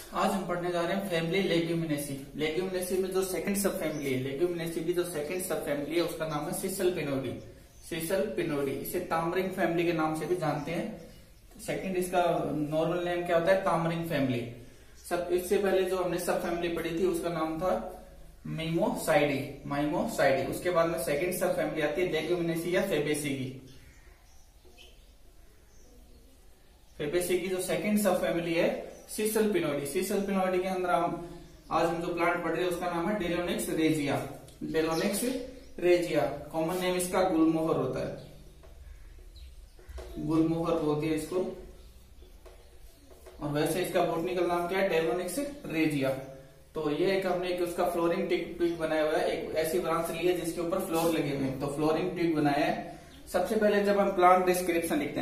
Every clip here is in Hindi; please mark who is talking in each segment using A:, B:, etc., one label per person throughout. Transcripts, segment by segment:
A: आज हम पढ़ने जा रहे हैं फैमिली लेग्यूमिनेसी। लेग्यूमिनेसी में जो सेकंड सब फैमिली है, लेग्यूमिनेसी की जो सेकंड सब फैमिली है उसका नाम है सिसल पिनोडी। सिसल पिनोडी, इसे तामरिंग फैमिली के नाम से भी जानते हैं। सेकंड इसका नॉर्मल नेम क्या होता है? तामरिंग फैमिली। सब इससे पहले जो हमने सब फैमिली पढ़ी थी उसका नाम था माइमोसाइडी। माइमोसाइडी, उसके बाद में सेकंड सब फैमिली आती है लेग्यूमिनेसी या फेबेसी की। फेबेसी की जो सेकंड सब फैमिली है सिसल पिनोडी। सिसल पिनोडी के अंदर आज हम जो प्लांट पढ़ रहे हैं उसका नाम है Delonix regia. Delonix regia, common name इसका गुलमोहर होता है, गुलमोहर बोलते हैं इसको। और वैसे इसका बोटनिकल नाम क्या है? Delonix regia. तो ये एक हमने एक उसका फ्लोरिंग ट्यूब बनाया हुआ है, एक ऐसी ब्रांच ली है जिसके ऊपर फ्लोर लगे हुए हैं, तो फ्लोरिंग ट्यूब बनाया है। सबसे पहले जब हम प्लांट डिस्क्रिप्शन लिखते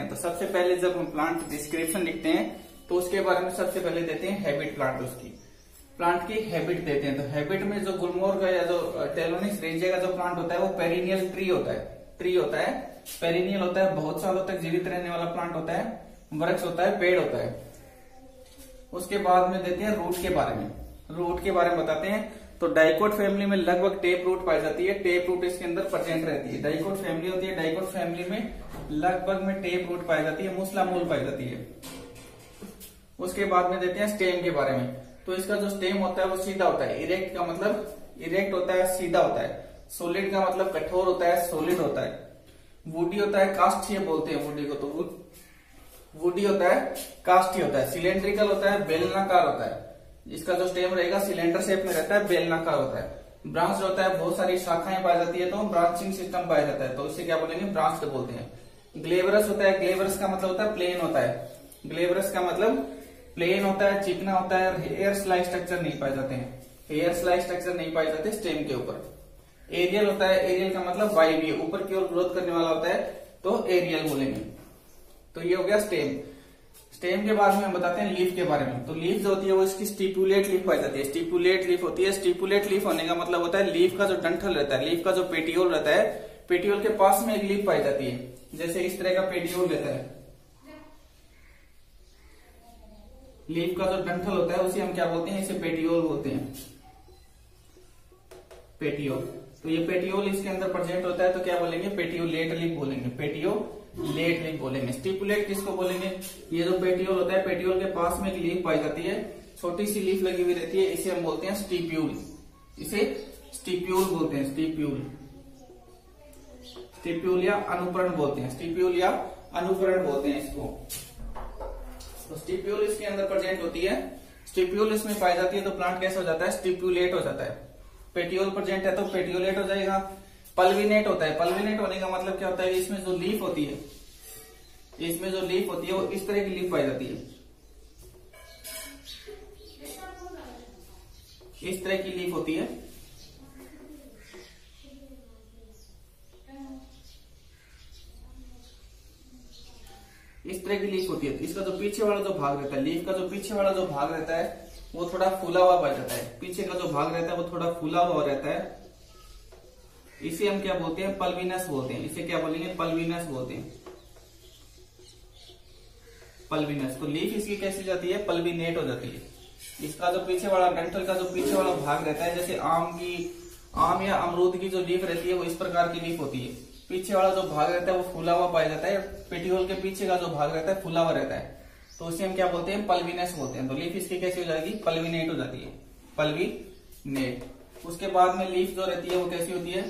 A: हैं तो उसके बारे में सबसे पहले देते हैं हैबिट प्लांट, उसकी प्लांट की हैबिट देते हैं। तो हैबिट में जो गुलमोहर का या जो डेलोनिक्स रेजिया का जो प्लांट होता है वो पेरिनियल ट्री होता है। पेरिनियल होता है, बहुत सालों तक जीवित रहने वाला प्लांट होता है, वृक्ष होता है, पेड़ होता है। उसके बाद में देते हैं रूट के बारे में। रूट के बारे में बताते हैं तो डाइकोट फैमिली में लगभग टेप रूट पाई जाती है। टेप रूट इसके अंदर प्रेजेंट रहती है। डाइकोट फैमिली होती है, डाइकोट फैमिली में लगभग में टेप रूट पाई जाती है, मूसला मूल पाई जाती है। उसके बाद में देते हैं स्टेम के बारे में। तो इसका जो स्टेम होता है वो सीधा होता है। इरेक्ट का मतलब इरेक्ट होता है, सीधा होता है। सोलिड का मतलब कठोर होता है, सोलिड होता है। वुडी होता है, काष्ठीय बोलते हैं वुडी को, तो वुडी होता है, काष्ठीय होता है। सिलेंड्रिकल होता है, बेलनाकार होता है। इसका जो स्टेम रहेगा सिलेंडर शेप में रहता है, बेलनाकार होता है। ब्रांच होता है, बहुत सारी शाखाएं पाई जाती है तो ब्रांचिंग सिस्टम पाया जाता है, तो इसे क्या बोलेंगे? ब्रांच बोलते हैं। ग्लेवरस होता है, ग्लेवरस का मतलब होता है प्लेन होता है। ग्लेवरस का मतलब प्लेन होता है, चिकना होता है, हेयर स्लाइस स्ट्रक्चर नहीं पाए जाते हैं। हेयर स्लाइस स्ट्रक्चर नहीं पाए जाते स्टेम के ऊपर। एरियल होता है, एरियल का मतलब वायवीय, ऊपर की ओर ग्रोथ करने वाला होता है, तो एरियल बोलेंगे। तो ये हो गया स्टेम। स्टेम के बाद में हम बताते हैं लीफ के बारे में। तो लीफ जो होती है वो इसकी स्टिपुलेट लीफ पाई जाती है। स्टिपुलेट लीफ होती है। स्टिपुलेट लीफ होने का मतलब होता है लीफ का जो डंठल रहता है, लीफ का जो पेटियोल रहता है, पेटियोल के पास में एक लीफ पाई जाती है। जैसे इस तरह का पेटियोल रहता है, लीफ का जो डंठल होता है उसे हम क्या बोलते हैं? इसे पेटियोल बोलते हैं, पेटियोल। तो ये पेटियोल इसके अंदर प्रेजेंट होता है, तो क्या बोलेंगे? पेटियोलेट लीफ बोलेंगे, पेटियोलेट लीफ बोलेंगे। स्टिपुलेट किसको बोलेंगे? ये जो पेटियोल होता है, पेटियोल के पास में एक लीफ पाई जाती है, छोटी सी लीफ लगी हुई रहती है, इसे हम बोलते हैं स्टिप्यूल। इसे स्टिप्यूल बोलते हैं, स्टिप्यूल। स्टिप्यूल या अनुपरण बोलते हैं, स्टिप्यूल या अनुपरण बोलते हैं इसको। तो स्टिप्यूल इसके अंदर प्रेजेंट होती है, स्टिप्यूल इसमें पाई जाती है, तो प्लांट कैसा हो जाता है? स्टिप्यूलेट हो जाता है। पेटियोल प्रेजेंट है तो पेटियोलेट हो जाएगा। पल्विनेट होता है, पल्विनेट होने का मतलब क्या होता है? इसमें जो लीफ होती है, इसमें जो लीफ होती है वो इस तरह की लीफ पाई जाती है, इस तरह की लीफ होती है। इस तरह की लीफ होती है। इसका जो पीछे वाला जो भाग रहता है, लीफ का जो पीछे वाला जो भाग रहता है वो थोड़ा फूला हुआ पाया जाता है। पीछे का जो भाग रहता है वो थोड़ा फूला हुआ रहता है। इसे हम क्या बोलते हैं? पल्विनस बोलते हैं। इसे क्या बोलेंगे? पल्विनस बोलते हैं, पल्विनस। तो लीफ इसकी कैसी जाती है? पल्विनेट हो जाती है। इसका जो पीछे वाला डंठल का जो पीछे वाला भाग रहता है, जैसे आम या अमरूद की जो लीफ रहती है वो इस प्रकार की लीफ होती है। पीछे वाला जो भाग रहता है वो फूला हुआ पाया जाता है, पेटियोल के पीछे का जो भाग रहता है फूला हुआ रहता है, तो उसे हम क्या बोलते हैं? पल्विनस बोलते हैं। तो लीफ इसकी कैसी हो जाएगी? पल्विनेट हो जाती है, पल्विनेट। उसके बाद में लीफ जो रहती है वो कैसी होती है?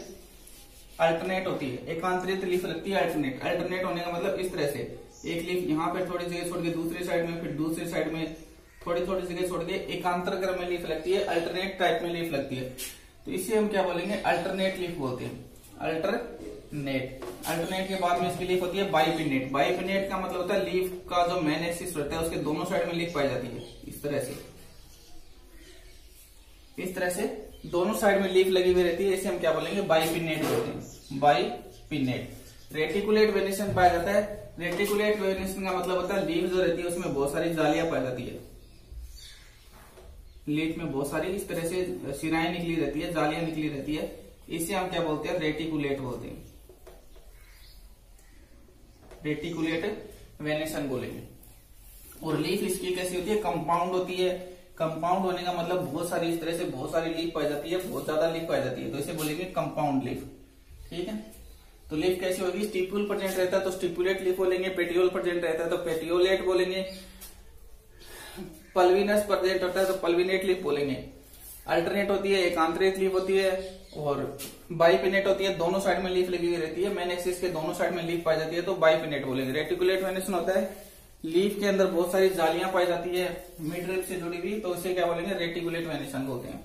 A: अल्टरनेट होती है। एकांतरित लीफ लगती है, अल्टरनेट। अल्टरनेट होने का मतलब इस तरह से, एक लीफ यहाँ पे थोड़ी जगह छोड़ के दूसरी साइड में, फिर दूसरी साइड में थोड़ी थोड़ी जगह छोड़ के एकांतर क्रम में लीफ लगती है, अल्टरनेट टाइप में लीफ लगती है। तो इसे हम क्या बोलेंगे? अल्टरनेट लीफ बोलते हैं, अल्टरनेट। अल्टरनेट के बाद में इसकी लीफ होती है बाइपिनेट। बाइपिनेट का मतलब होता है लीफ का जो मेन एक्सिस रहता है उसके दोनों साइड में लीफ पाई जाती है, इस तरह से, इस तरह से दोनों साइड में लीफ लगी हुई रहती है। इसे हम क्या बोलेंगे? बाइपिनेट बोलते हैं, बाइपिनेट। रेटिकुलेट वेनिसन पाया जाता है। रेटिकुलेट वेनिसन का मतलब होता है लीफ जो रहती है उसमें बहुत सारी जालियां पाई जाती है, लीफ में बहुत सारी इस तरह से शिराएं निकली रहती है, जालियां निकली रहती है। इसे हम क्या बोलते हैं? रेटिकुलेट बोलते हैं, रेटिकुलेट वेनिसन बोलेंगे। और लीफ इसकी कैसी होती है? कंपाउंड होती है, कंपाउंड होने का मतलब बहुत सारी इस तरह से बहुत सारी लीफ पाई जाती है, बहुत ज्यादा लीफ पाई जाती है, तो इसे बोलेंगे कंपाउंड लीफ। ठीक है, तो लीफ कैसी होगी, स्टिप्यूल प्रेजेंट रहता है तो स्टिपुलेट लीफ बोलेंगे, पेटियोल प्रेजेंट रहता है तो पेटियोलेट बोलेंगे, पल्विनस प्रेजेंट होता है तो पल्विनेट लीफ बोलेंगे, अल्टरनेट होती है एक आंतरिक लीफ होती है, और बाइपिनेट होती है, दोनों साइड में लीफ लगी हुई रहती है, मेन एक्सिस के दोनों साइड में लीफ पाई जाती है तो बाइपिनेट बोलेंगे। रेटिकुलेट वेनेशन होता है, लीफ के अंदर बहुत सारी जालियां पाई जाती है मिड रिब से जुड़ी हुई, तो इसे क्या बोलेंगे, रेटिकुलेट वेनेशन बोलते हैं।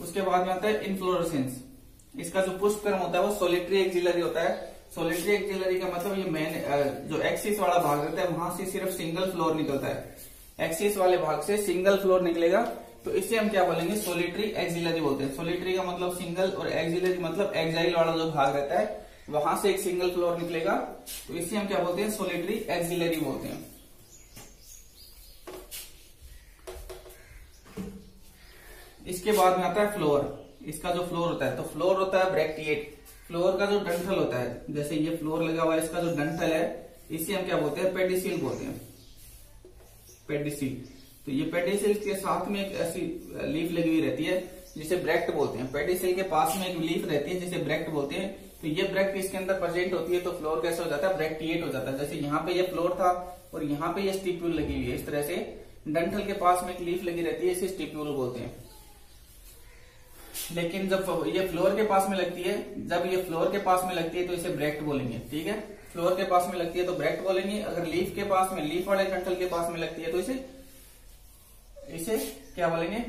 A: उसके बाद में आता है इन्फ्लोरेसेंस, इसका जो पुष्पक्रम होता है वो सोलिटरी एक्सिलरी होता है। सोलिटरी एक्सिलरी का मतलब ये मेन जो एक्सिस वाला भाग रहता है वहां से सिर्फ सिंगल फ्लोर निकलता है, एक्सिस वाले भाग से सिंगल फ्लोर निकलेगा, तो इसे हम क्या बोलेंगे, सोलिटरी एक्सिलरी बोलते हैं। सोलिटरी का मतलब सिंगल और एक्सिलरी मतलब एक्साइल वाला जो भाग रहता है वहां से एक सिंगल फ्लोर निकलेगा, तो इसे हम क्या बोलते हैं, सोलिटरी एक्सिलरी बोलते हैं। इसके बाद में आता है फ्लोर, इसका जो फ्लोर होता है तो फ्लोर होता है ब्रैक्टिएट, फ्लोर का जो डंठल होता है, जैसे ये फ्लोर लगा हुआ है, इसका जो डंठल है इसे हम क्या बोलते हैं, पेडिसिल बोलते हैं, पेडिसिल। तो ये पेडिसिल के साथ में एक ऐसी लीफ लगी हुई रहती है जिसे ब्रैक्ट बोलते हैं, पेडिसिल के पास में एक लीफ रहती है जिसे ब्रैक्ट बोलते हैं, तो ये ब्रैक्ट इसके अंदर प्रेजेंट होती है तो फ्लोर कैसे हो जाता है, ब्रैक्टिएट हो जाता है। जैसे यहाँ पे ये फ्लोर था और यहाँ पे ये स्टिप्यूल लगी हुई है, इस तरह से डंठल के पास में एक लीफ लगी रहती है, इसे स्टिप्यूल बोलते हैं। लेकिन जब ये फ्लोर के पास में लगती है, जब ये फ्लोर के पास में लगती है तो इसे ब्रैक्ट बोलेंगे। ठीक है, फ्लोर के पास में लगती है तो ब्रैक्ट बोलेंगे, अगर लीफ के पास में, लीफ वाले डंठल के पास में लगती है तो इसे क्या बोलेंगे,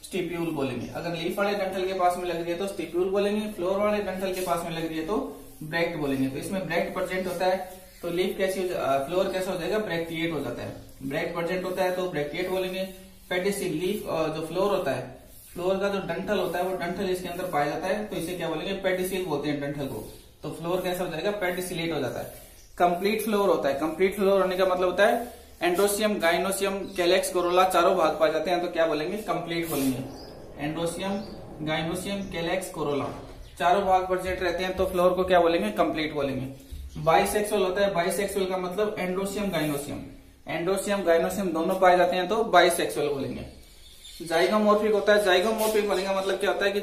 A: स्टिप्यूल बोलेंगे। अगर लीफ वाले डंठल के पास में लग रही है तो स्टिप्यूल बोलेंगे, फ्लोर वाले डंठल के पास में लग रही है तो ब्रैक्ट बोलेंगे। तो इसमें ब्रैक्ट प्रेजेंट होता है तो लीफ कैसी, फ्लोर कैसा हो जाएगा, ब्रैक्टिएट हो जाता है। ब्रैक्ट प्रेजेंट होता है तो ब्रैक्टिएट बोलेंगे। पेडिसिल, लीफ जो फ्लोर होता है, फ्लोर का जो डंठल होता है वो डंठल इसके अंदर पाया जाता है तो इसे क्या बोलेंगे, पेडिसिल बोलते हैं डंठल को, तो फ्लोर कैसा हो जाएगा, पेडिसिलेट हो जाता है। कंप्लीट फ्लोर होता है, कंप्लीट फ्लोर होने का मतलब होता है एंडोसियम, गाइनोसियम, कैलेक्स, कोरोला चारों भाग पाए जाते हैं तो क्या बोलेंगे, कंप्लीट बोलेंगे। एंडोसियम, गाइनोसियम, कैलेक्स, कोरोला चारों भाग प्रेजेंट रहते हैं तो फ्लोर को क्या बोलेंगे, कंप्लीट बोलेंगे। बाइसेक्सुअल होता है, बाइसेक्सुअल का मतलब एंडोसियम, गाइनोसियम, एंडोसियम गाइनोसियम दोनों पाए जाते हैं तो बाइसेक्सुअल बोलेंगे। जाइगोमॉर्फिक होता है, जाइगोमॉर्फिक बोलने का मतलब क्या होता है कि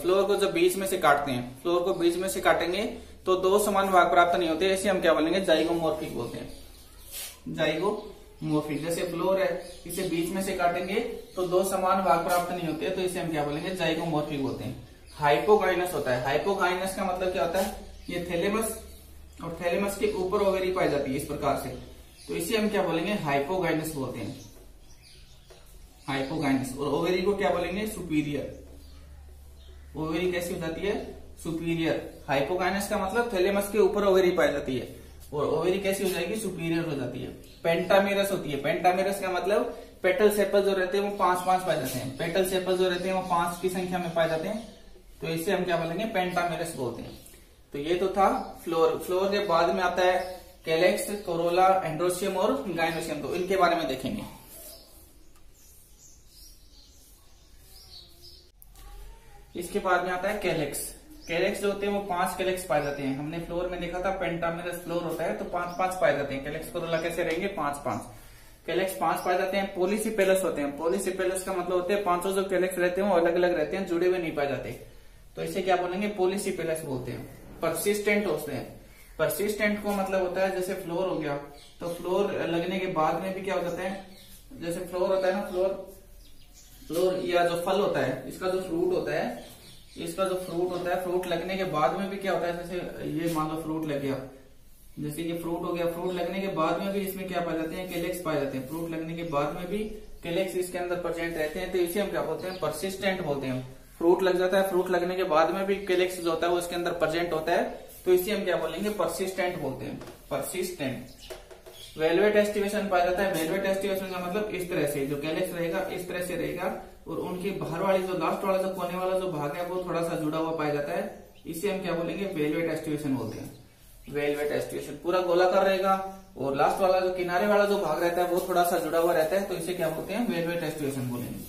A: फ्लोर को जब बीच में से काटते हैं, फ्लोर को बीच में से काटेंगे तो दो समान भाग प्राप्त नहीं होते, इसे हम क्या बोलेंगे, जाइगोमॉर्फिक बोलते हैं। जाइगोमॉर्फिक, जैसे फ्लोर है इसे बीच में से काटेंगे तो दो समान भाग प्राप्त नहीं होते तो इसे हम क्या बोलेंगे, जाइगोमॉर्फिक बोलते हैं। हाइपोगाइनस होता है, हाइपोगाइनस का मतलब क्या होता है, ये थैलेमस और थैलेमस के ऊपर ओवेरी पाई जाती है इस प्रकार से, तो इसे हम क्या बोलेंगे, हाइपोगाइनस बोलते हैं, हाइपोगाइनस। और ओवेरी को क्या बोलेंगे, सुपीरियर। ओवेरी कैसी हो जाती है, सुपीरियर। हाइपोगाइनस का मतलब थैलेमस के ऊपर ओवेरी पाई जाती है और ओवेरी कैसी हो जाएगी, सुपीरियर हो जाती है। पेंटामेरस होती है, पेंटामेरस का मतलब पेटल सेपल जो रहते हैं वो 5-5 पाए जाते हैं, पेटल सेपल जो रहते हैं वो 5 की संख्या में पाए जाते हैं तो इसे हम क्या बोलेंगे, पेंटामेरस बोलते हैं। तो ये तो था फ्लोर। फ्लोर के बाद में आता है कैलेक्स, कोरोला, एंड्रोसियम और गाइनोसियम, तो इनके बारे में देखेंगे। इसके बाद में आता है कैलेक्स। कैलेक्स जो होते हैं वो 5 कैलेक्स पाए जाते हैं। हमने फ्लोर में देखा था पेंटामेरस फ्लोर होता है तो 5-5 पाए जाते हैं। कैलेक्स कोरोला कैसे रहेंगे, 5-5 कैलेक्स 5 पाए जाते हैं। पोलिसिपेलस होते हैं, पोलिसिपेलस का मतलब होते हैं 5 जो कैलेक्स रहते हैं वो अलग अलग रहते हैं, जुड़े हुए नहीं पाए जाते, तो इसे क्या बोलेंगे, पोलिसिपेलस बोलते हैं। परसिस्टेंट होते हैं, परसिस्टेंट को मतलब होता है जैसे फ्लोर हो गया तो फ्लोर लगने के बाद में भी क्या हो जाता है, जैसे फ्लोर होता है ना, फ्लोर या जो फल होता है, इसका जो फ्रूट होता है, इसका जो फ्रूट होता है, फ्रूट लगने के बाद में भी क्या होता है, जैसे ये मान लो फ्रूट लग गया, जैसे ये फ्रूट हो गया, फ्रूट लगने के बाद में भी इसमें क्या पाए जाते हैं, कैलेक्स पाए जाते हैं। फ्रूट लगने के बाद में भी कैलेक्स इसके अंदर प्रेजेंट रहते हैं तो इसे हम क्या बोलते हैं, परसिस्टेंट बोलते हैं। फ्रूट लग जाता है, फ्रूट लगने के बाद में भी कैलेक्स जो होता है वो इसके अंदर प्रेजेंट होता है तो इसे हम क्या बोलेंगे, परसिस्टेंट बोलते हैं, परसिस्टेंट। वेलवेट एस्टिवेशन पाया जाता है। वेलवेट एस्टिवेशन का मतलब इस तरह से जो कैलेक्स रहेगा इस तरह से रहेगा और उनकी बाहर वाली जो लास्ट वाला जो कोने वाला जो भाग है वो थोड़ा सा जुड़ा हुआ पाया जाता है, इसे हम क्या बोलेंगे, वेलवेट एस्टिवेशन बोलते हैं। वेलवेट एस्टिवेशन पूरा गोलाकार रहेगा और लास्ट वाला जो किनारे वाला जो भाग रहता है वो थोड़ा सा जुड़ा हुआ रहता है तो इसे क्या बोलते हैं, वेलवेट एस्टिवेशन बोलेंगे।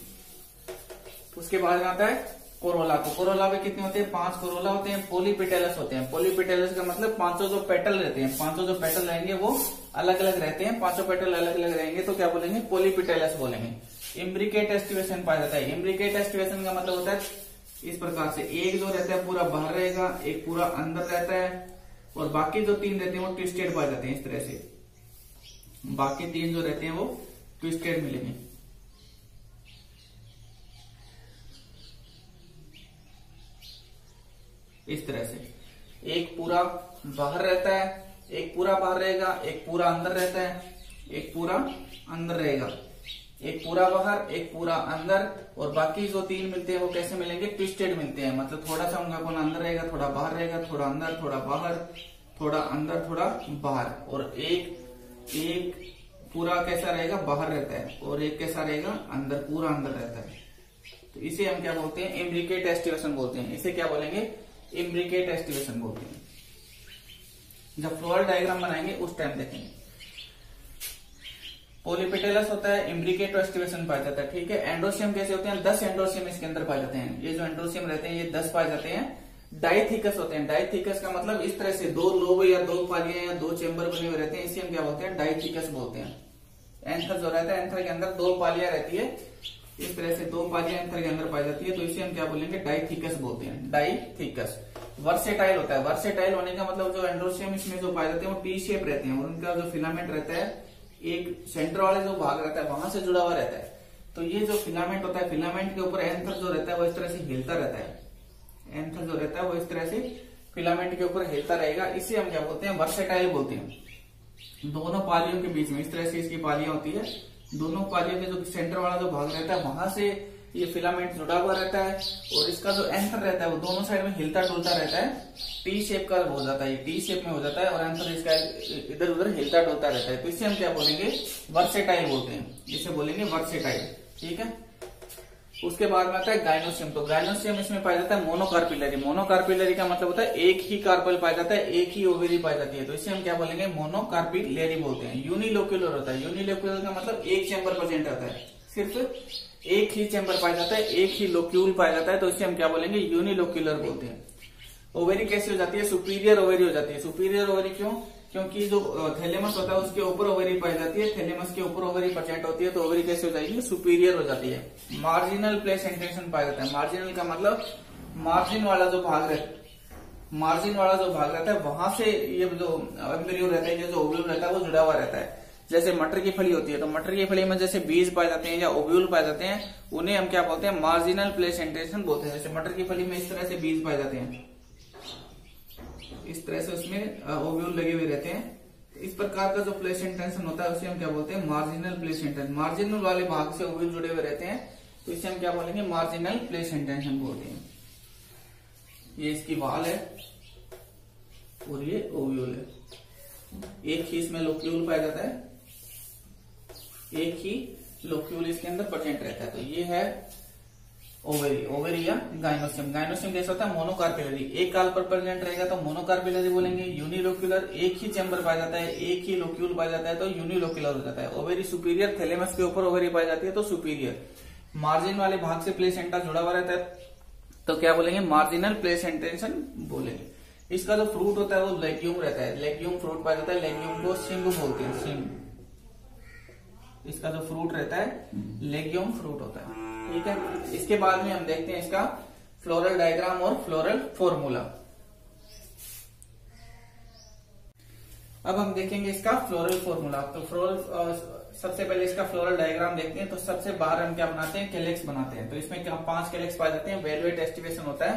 A: उसके बाद आता है कोरोला। तो कोरोला में कितने होते हैं, 5 कोरोला होते हैं। पोलीपेटलस होते हैं, पोलीपेटलस का मतलब 5 जो पेटल रहते हैं, 5 जो पेटल रहेंगे वो अलग अलग रहते हैं, 5 पेटल अलग अलग रहेंगे तो क्या बोलेंगे, पोलीपेटलस बोलेंगे। इम्ब्रिकेट एस्टिवेशन पाया जाता है। इम्ब्रिकेट एस्टिवेशन का मतलब होता है इस प्रकार से, एक जो रहता है पूरा बाहर रहेगा, एक पूरा अंदर रहता है, और बाकी जो 3 रहते हैं वो ट्विस्टेड पाए जाते हैं। इस तरह से बाकी 3 जो रहते हैं वो ट्विस्टेड मिलेंगे। इस तरह से एक पूरा बाहर रहता है, एक पूरा बाहर रहेगा, एक पूरा अंदर रहता है, एक पूरा अंदर रहेगा, एक पूरा बाहर, एक पूरा अंदर, और बाकी जो 3 मिलते हैं वो कैसे मिलेंगे? ट्विस्टेड मिलते हैं। मतलब थोड़ा सा उनका कोना अंदर रहेगा, थोड़ा बाहर रहेगा, थोड़ा अंदर, थोड़ा बाहर, थोड़ा अंदर, थोड़ा बाहर, और एक पूरा कैसा रहेगा? बाहर रहता है, और एक कैसा रहेगा? अंदर, पूरा अंदर रहता है। तो इसे हम क्या बोलते हैं? इम्ब्रिकेट एस्टिवेशन बोलते हैं। इसे क्या बोलेंगे? इम्ब्रिकेट एस्टिवेशन बोलते हैं। जब फ्लोरल डायग्राम बनाएंगे उस टाइम देखेंगे। पॉलीपेटलस होता है, इम्ब्रिकेट एस्टिवेशन पाया जाता है, ठीक है। एंड्रोसियम कैसे होते हैं? 10 एंड्रोसियम इसके अंदर पाए जाते हैं। ये जो एंड्रोसियम रहते हैं ये 10 पाए जाते हैं। डाइथिकस होते हैं। डाइथिकस का मतलब इस तरह से 2 लोब या 2 पालियां या 2 चेंबर बने हुए रहते हैं, इसे हम क्या बोलते हैं? डाइथिकस बोलते हैं। एंथर जो रहता है, एंथर के अंदर 2 पालियां रहती है, इस तरह से 2 पालियां एंथर के अंदर पाई जाती है, तो इसे हम क्या बोलेंगे? डाइथिकस बोलते हैं। डाइथिकस। वर्सेटाइल होता है। वर्सेटाइल होने का मतलब जो एंड्रोसियम इसमें जो पाए जाते हैं वो टी शेप रहते हैं, और उनका जो फिलामेंट रहता है एक सेंटर वाले जो भाग रहता है वहां से जुड़ा हुआ रहता है। तो ये जो फिलामेंट होता है, फिलामेंट के ऊपर एंथर जो रहता है वो इस तरह से हिलता रहता है। एंथर जो रहता है वो इस तरह से फिलामेंट के ऊपर हिलता रहेगा, इसे हम क्या बोलते हैं? वर्सेटाइल बोलते हैं। दोनों पालियों के बीच में इस तरह से इसकी पालियां होती है, दोनों पालियों के जो सेंटर वाला जो भाग रहता है वहां से ये फिलामेंट जुड़ा हुआ रहता है, और इसका जो एंथर रहता है वो दोनों साइड में हिलता डुलता रहता है, टी शेप का हो जाता है, ये टी शेप में हो जाता है, और एंथर इसका इधर उधर हिलता डुलता रहता है। तो इसे हम क्या बोलेंगे? वर्सेटाइल बोलते हैं। इसे बोलेंगे वर्सेटाइल, ठीक है। उसके बाद में आता है गाइनोसियम। तो गाइनोसियम इसमें पाया जाता है मोनोकार्पिलरी। मोनोकार्पिलरी का मतलब होता है एक ही कार्पल पाया जाता है, एक ही ओवेरी पाई जाती है, तो इसे हम क्या बोलेंगे? मोनोकार्पिलरी बोलते हैं। यूनिलोक्यूलर होता है। यूनिलोक्यूलर का मतलब एक चैम्बर प्रेजेंट रहता है, सिर्फ एक ही चैम्बर पाया जाता है, एक ही लोक्यूल पाया जाता है, तो इसे हम क्या बोलेंगे? यूनिलोक्यूलर बोलते हैं। ओवेरी कैसी हो जाती है? सुपीरियर ओवेरी हो जाती है। सुपीरियर ओवेरी क्यों? क्योंकि जो थैलेमस होता है उसके ऊपर ओवेरी पाई जाती है, थैलेमस के ऊपर ओवेरी प्रेजेंट होती है, तो ओवेरी कैसे हो जाएगी? सुपीरियर हो जाती है। मार्जिनल प्लेसेंटेशन पाया जाता है। मार्जिनल का मतलब मार्जिन वाला जो भाग रहता है, मार्जिन वाला जो भाग रहता है वहां से ये जो एम्ब्रियो रहता है, ये जो ओव्यूल रहता है वो जुड़ा हुआ रहता है। जैसे मटर की फली होती है, तो मटर की फली में जैसे बीज पाए जाते हैं या ओव्यूल पाए जाते हैं, उन्हें हम क्या बोलते हैं? मार्जिनल प्लेसेंटेशन बोलते हैं। जैसे मटर की फली में इस तरह से बीज पाए जाते हैं, इस तरह से उसमें ओव्यूल लगे हुए रहते हैं। इस प्रकार का जो प्लेसेंटेशन होता है उसे हम क्या बोलते हैं? Marginal placentation. मार्जिनल वाले भाग से ओव्यूल जुड़े हुए रहते हैं, तो इसे हम क्या बोलेंगे? मार्जिनल प्लेसेंटेशन बोलते हैं। ये इसकी वाल है और ये ओव्यूल है। एक ही इसमें लोक्यूल पाया जाता है, एक ही लोक्यूल इसके अंदर प्रेजेंट रहता है, तो ये है ओवेरी। ओवेरी या गाइनोसियम। गाइनोसियम कैसा होता है? मोनोकार्पिलरी। एक काल पर प्रेजेंट रहेगा तो मोनोकार्पिलरी बोलेंगे। यूनिलोक्यूलर, एक ही चैम्बर पाया जाता है, एक ही लोक्यूल पाया जाता है, तो यूनिलोक्यूलर हो जाता है। ओवेरी सुपीरियर, थैलेमस के ऊपर ओवेरी पाई जाती है, तो सुपीरियर। मार्जिन वाले भाग से प्लेसेंटा जुड़ा हुआ रहता है, तो क्या बोलेंगे? मार्जिनल प्लेसेंटेशन बोलेंगे। इसका जो फ्रूट होता है वो लेग्यूम रहता है, लेग्यूम फ्रूट पाया जाता है, लेग्यूम को सिंग बोलते हैं, सिंग। इसका जो फ्रूट रहता है लेग्यूम फ्रूट होता है, ठीक है। इसके बाद में हम देखते हैं इसका फ्लोरल डायग्राम और फ्लोरल फॉर्मूला। अब हम देखेंगे इसका फ्लोरल फॉर्मूला। तो सबसे पहले इसका फ्लोरल डायग्राम देखते हैं। तो सबसे बाहर हम क्या बनाते हैं? कैलेक्स बनाते हैं। तो इसमें क्या 5 कैलेक्स पाए जाते हैं, वेलवेट एस्टिवेशन होता है,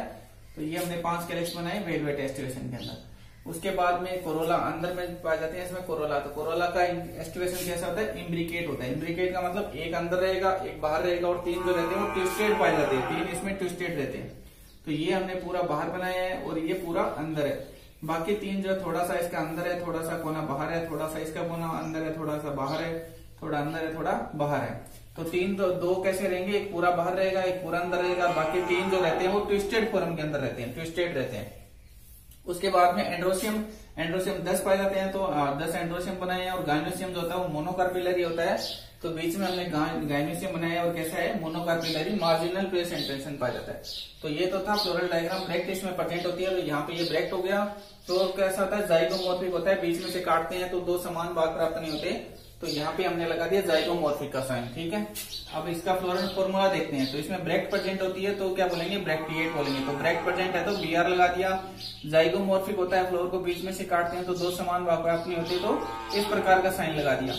A: तो ये हमने 5 कैलेक्स बनाए वेलवेट एस्टिवेशन के अंदर। उसके बाद में कोरोला अंदर में पाए जाते हैं, इसमें कोरोला। तो कोरोला का एस्टिवेशन कैसा होता है? इम्ब्रिकेट होता है। इम्ब्रिकेट का मतलब एक अंदर रहेगा, एक बाहर रहेगा, और 3 जो रहते हैं वो ट्विस्टेड पाए जाते हैं, 3 इसमें ट्विस्टेड रहते हैं। तो ये हमने पूरा बाहर बनाया है और ये पूरा अंदर है। बाकी 3 जो थोड़ा सा इसका अंदर है, थोड़ा सा कोना बाहर है, थोड़ा सा इसका कोना अंदर है, थोड़ा सा बाहर है, थोड़ा अंदर है, थोड़ा बाहर है। तो 3 दो कैसे रहेंगे? एक पूरा बाहर रहेगा, एक पूरा अंदर रहेगा। बाकी 3 जो रहते हैं वो ट्विस्टेड फॉर्म के अंदर रहते हैं, ट्विस्टेड रहते हैं। उसके बाद में एंड्रोसियम 10 पाए जाते हैं, तो 10 एंड्रोसियम बनाए हैं। और गाइनोसियम जो होता है वो मोनोकार्पिलरी होता है, तो बीच में हमने गाइनोसियम बनाया है, और कैसा है? मोनोकार्पिलरी, मार्जिनल प्लेसेंटेशन पाया जाता है। तो ये तो था फ्लोरल डायग्राम। ब्रेक्ट इसमें प्रेजेंट होती है, तो यहाँ पे ये ब्रेक्ट हो गया। तो कैसा होता है? जाइगोमॉर्फिक होता है, बीच में से काटते हैं तो 2 समान भाग प्राप्त नहीं होते, तो यहाँ पे हमने लगा दिया जाइगोमॉर्फिक का साइन। ठीक है, अब इसका फ्लोरल फॉर्मूला देखते हैं। तो इसमें ब्रैकेट प्रेजेंट होती है तो क्या बोलेंगे, ब्रैकेटिएट बोलेंगे। तो ब्रैकेट प्रेजेंट है तो Br लगा दिया। जाइगोमॉर्फिक होता है, फ्लोर को बीच में से काटते हैं तो दो समान भाग अपनी होती है तो इस प्रकार का साइन लगा दिया।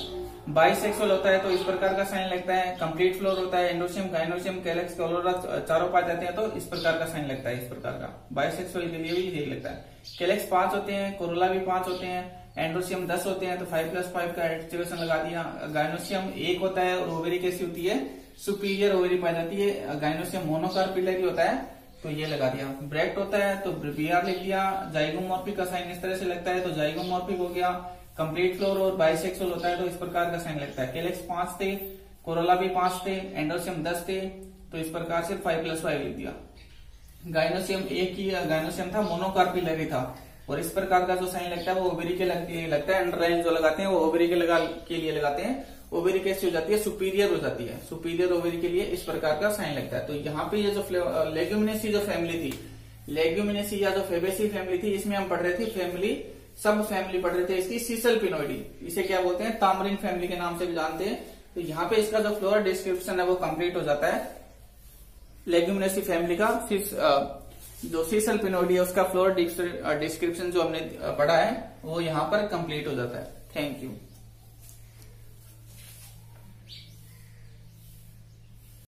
A: बाइसेक्सुअल होता है तो इस प्रकार का साइन लगता है। कंप्लीट फ्लोर होता है, एंडोसियम, गाइनोसियम, कैलेक्स, कोलोरा चारों पाए जाते हैं तो इस प्रकार का साइन लगता है। इस प्रकार का बाइसेक्सुअल के लिए भी यही लगता है। कैलेक्स 5 होते हैं, कोरोला भी 5 होते हैं, एंड्रोसियम 10 होते हैं तो 5+5 का एक्टिवेशन लगा दिया। गाइनोसियम 1 होता है और ओवेरी कैसी होती है, सुपीरियर ओवेरी पाई जाती है। गाइनोसियम मोनोकार्पिलरी होता है तो ये लगा दिया। ब्रैक्ट होता है तो Br लिख दिया। जाइगोमॉर्फिक का साइन इस तरह से लगता है तो जाइगोमॉर्फिक हो गया। कंप्लीट फ्लोर और बाइसेक्सुअल होता है तो इस प्रकार का साइन लगता है। कैलेक्स 5 थे, कोरोला भी 5 थे, एंड्रोसियम 10 थे तो इस प्रकार से 5+5 लिख दिया। गाइनोसियम 1 ही गाइनोसियम था, मोनोकार्पिलरी था और इस प्रकार का जो साइन लगता है वो ओवेरी के लगता है। अंडरलाइन जो लगाते हैं वो ओवेरी के लिए लगाते हैं। ओवेरी कैसी हो जाती है, सुपीरियर हो जाती है। सुपीरियर ओवेरी के लिए इस प्रकार का साइन लगता है। तो यहाँ पे ये जो लेग्यूमिनेसी जो फैमिली थी, लेग्यूमिनेसी या जो फेबेसी फैमिली थी, इसमें हम पढ़ रहे थे फैमिली, सब फैमिली पढ़ रहे थे इसकी सीसल पिनोइडी। इसे क्या बोलते हैं, तामरिन फैमिली के नाम से भी जानते हैं। तो यहाँ पे इसका जो फ्लोरल डिस्क्रिप्शन है वो कंप्लीट हो जाता है। लेग्यूमिनेसी फैमिली का जो सीसल पिनोइडी है उसका फ्लोरल डिस्क्रिप्शन जो हमने पढ़ा है वो यहाँ पर कंप्लीट हो जाता है। Thank you.